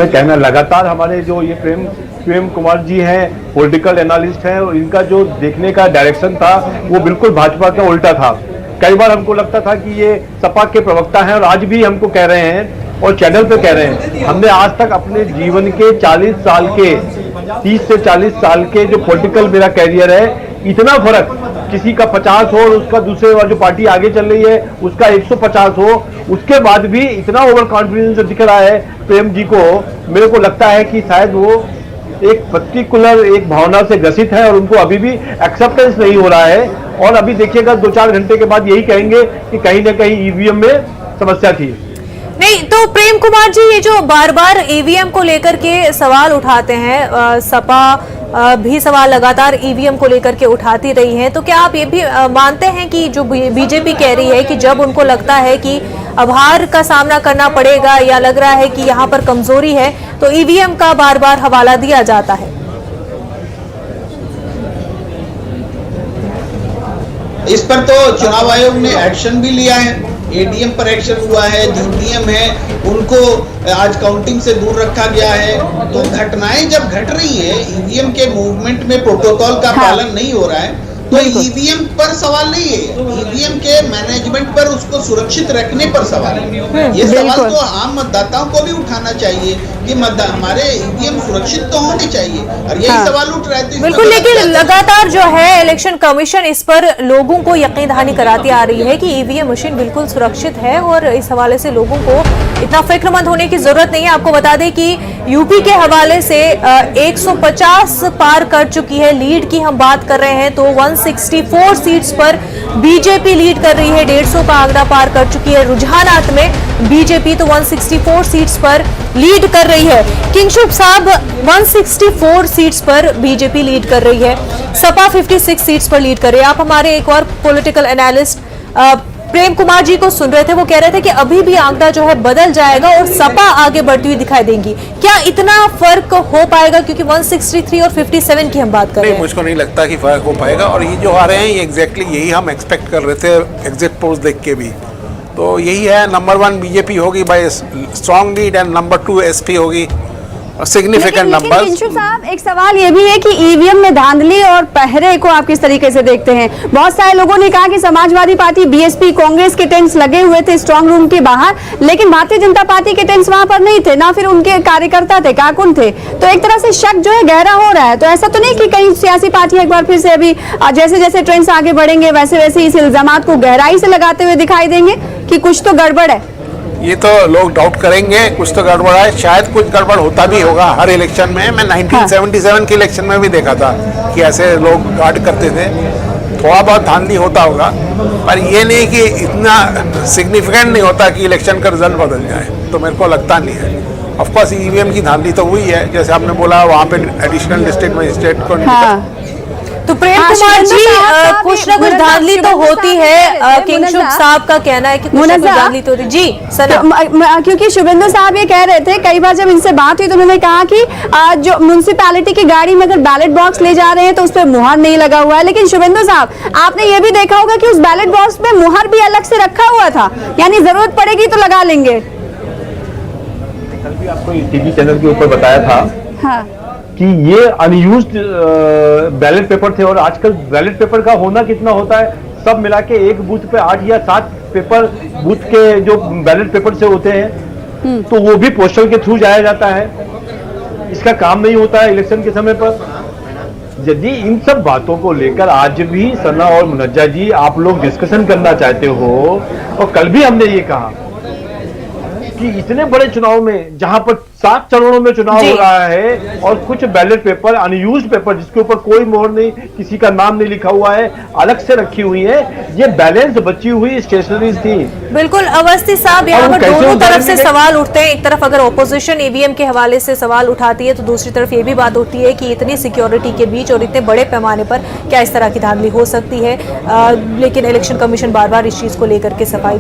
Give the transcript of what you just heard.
कहना लगातार हमारे जो ये प्रेम कुमार जी हैं, पॉलिटिकल एनालिस्ट हैं, और इनका जो देखने का डायरेक्शन था वो बिल्कुल भाजपा का उल्टा था। कई बार हमको लगता था कि ये सपा के प्रवक्ता हैं, और आज भी हमको कह रहे हैं और चैनल पे कह रहे हैं, हमने आज तक अपने जीवन के 40 साल के 30 से 40 साल के जो पॉलिटिकल मेरा कैरियर है, इतना फर्क किसी का 50 हो और उसका दूसरे वाली जो पार्टी आगे चल रही है उसका 150 हो, उसके बाद भी इतना ओवर कॉन्फिडेंस दिख रहा है प्रेम जी को। मेरे को लगता है कि शायद वो एक पर्टिकुलर एक भावना से ग्रसित है और उनको अभी भी एक्सेप्टेंस नहीं हो रहा है। और अभी देखिएगा 2-4 घंटे के बाद यही कहेंगे कि कहीं ना कहीं ईवीएम में समस्या थी। नहीं तो प्रेम कुमार जी, ये जो बार बार ईवीएम को लेकर के सवाल उठाते हैं, सपा भी सवाल लगातार ईवीएम को लेकर के उठाती रही है, तो क्या आप ये भी मानते हैं कि जो बीजेपी कह रही है कि जब उनको लगता है कि अब हार का सामना करना पड़ेगा या लग रहा है कि यहाँ पर कमजोरी है, तो ईवीएम का बार बार हवाला दिया जाता है? इस पर तो चुनाव आयोग ने एक्शन भी लिया है, एडीएम पर एक्शन हुआ है, जो डीएम है उनको आज काउंटिंग से दूर रखा गया है। तो घटनाएं जब घट रही है, ईवीएम के मूवमेंट में प्रोटोकॉल का पालन नहीं हो रहा है, तो ईवीएम पर सवाल नहीं है, ईवीएम के मैनेजमेंट पर, उसको सुरक्षित रखने पर सवाल है। ये सवाल तो आम मतदाताओं को भी उठाना चाहिए कि हमारे ईवीएम सुरक्षित तो होने चाहिए, और यही सवाल उठ रहा है। बिल्कुल, लेकिन लगातार जो है इलेक्शन कमीशन इस पर लोगों को यकीन दहानी कराती आ रही है कि ईवीएम मशीन बिल्कुल सुरक्षित है, और इस हवाले से लोगों को इतना फिक्रमंद होने की जरूरत नहीं है। आपको बता दें कि यूपी के हवाले से 150 पार कर चुकी है, लीड की हम बात कर रहे हैं तो 164 सीट्स पर बीजेपी लीड कर रही है, 150 का आंकड़ा पार कर चुकी है रुझानात में बीजेपी, तो 164 सीट्स पर लीड कर रही है। किंगशुक साहब 164 सीट्स पर बीजेपी लीड कर रही है, सपा 56 सीट्स पर लीड कर रही है। आप हमारे एक और पॉलिटिकल एनालिस्ट प्रेम कुमार जी को सुन रहे थे, वो कह रहे थे कि अभी भी आंकड़ा जो है बदल जाएगा और सपा आगे बढ़ती हुई दिखाई देंगी। क्या इतना फर्क हो पाएगा, क्योंकि 163 और 57 की हम बात कर रहे हैं? मुझको नहीं लगता कि फर्क हो पाएगा, और ये जो आ रहे हैं ये एग्जैक्टली यही हम एक्सपेक्ट कर रहे थे एग्जिट पोल्स देख के भी। तो यही है, नंबर 1 बीजेपी होगी bye strong lead, and number 2 SP होगी सिग्निफिकेंट नंबर। किंशुक साहब, एक सवाल ये भी है कि ईवीएम में धांधली और पहरे को आप किस तरीके से देखते हैं? बहुत सारे लोगों ने कहा कि समाजवादी पार्टी, बीएसपी, कांग्रेस के टेंट्स लगे हुए थे स्ट्रांग रूम के बाहर, लेकिन भारतीय जनता पार्टी के टेंट्स वहां पर नहीं थे, ना फिर उनके कार्यकर्ता थे, कारकुन थे। तो एक तरह से शक जो है गहरा हो रहा है। तो ऐसा तो नहीं कि कई सियासी पार्टियां एक बार फिर से अभी जैसे जैसे ट्रेंड्स आगे बढ़ेंगे वैसे वैसे इस इल्जामात को गहराई से लगाते हुए दिखाई देंगे कि कुछ तो गड़बड़ है? ये तो लोग डाउट करेंगे, कुछ तो गड़बड़ है, शायद कुछ गड़बड़ होता भी होगा हर इलेक्शन में। मैं 1977 के इलेक्शन में भी देखा था कि ऐसे लोग गार्ड करते थे, थोड़ा बहुत धांधली होता होगा, पर ये नहीं कि इतना सिग्निफिकेंट नहीं होता कि इलेक्शन का रिजल्ट बदल जाए, तो मेरे को लगता नहीं है। ऑफकोर्स ईवीएम की धांधली तो हुई है, जैसे आपने बोला वहाँ पे एडिशनल डिस्ट्रिक्ट मजिस्ट्रेट को तो प्रेम कुमार जी, कुछ ना कुछ धांधली तो होती है। किंगशुक साहब का कहना है कि कुछ ना कुछ धांधली तो होती जी सर, क्योंकि शुभेंदु साहब ये कह रहे थे, कई बार जब इनसे बात हुई तो उन्होंने कहा कि जो म्युनिसिपैलिटी की गाड़ी में अगर बैलेट बॉक्स ले जा रहे हैं तो उस पर मुहर नहीं लगा हुआ है। लेकिन शुभेंदु साहब, आपने ये भी देखा होगा कि उस बैलेट बॉक्स पे मुहर भी अलग से रखा हुआ था, यानी जरूरत पड़ेगी तो लगा लेंगे। कल भी आपको टीवी चैनल के ऊपर बताया था हाँ, कि ये अनयूज्ड बैलेट पेपर थे, और आजकल बैलेट पेपर का होना कितना होता है, सब मिला के एक बूथ पे 8 या 7 पेपर बूथ के जो बैलेट पेपर से होते हैं, तो वो भी पोस्टल के थ्रू जाया जाता है। इसका काम नहीं होता है इलेक्शन के समय पर। यदि इन सब बातों को लेकर आज भी सना और मुनज्जा जी आप लोग डिस्कशन करना चाहते हो, और कल भी हमने ये कहा कि इतने बड़े चुनाव में जहां पर 7 चरणों में चुनाव हो रहा है, और कुछ बैलेट पेपर, अनयूज्ड पेपर जिसके ऊपर कोई मोहर नहीं, किसी का नाम नहीं लिखा हुआ है, अलग से रखी हुई है, ये बैलेंस बची हुई स्टेशनरीज थी। बिल्कुल अवस्थी साहब, यहाँ पर दोनों तरफ से सवाल उठते हैं। एक तरफ अगर ओपोजिशन ईवीएम के हवाले से सवाल उठाती है, तो दूसरी तरफ ये भी बात उठती है कि इतनी सिक्योरिटी के बीच और इतने बड़े पैमाने पर क्या इस तरह की धांधली हो सकती है। लेकिन इलेक्शन कमीशन बार बार इस चीज को लेकर के सफाई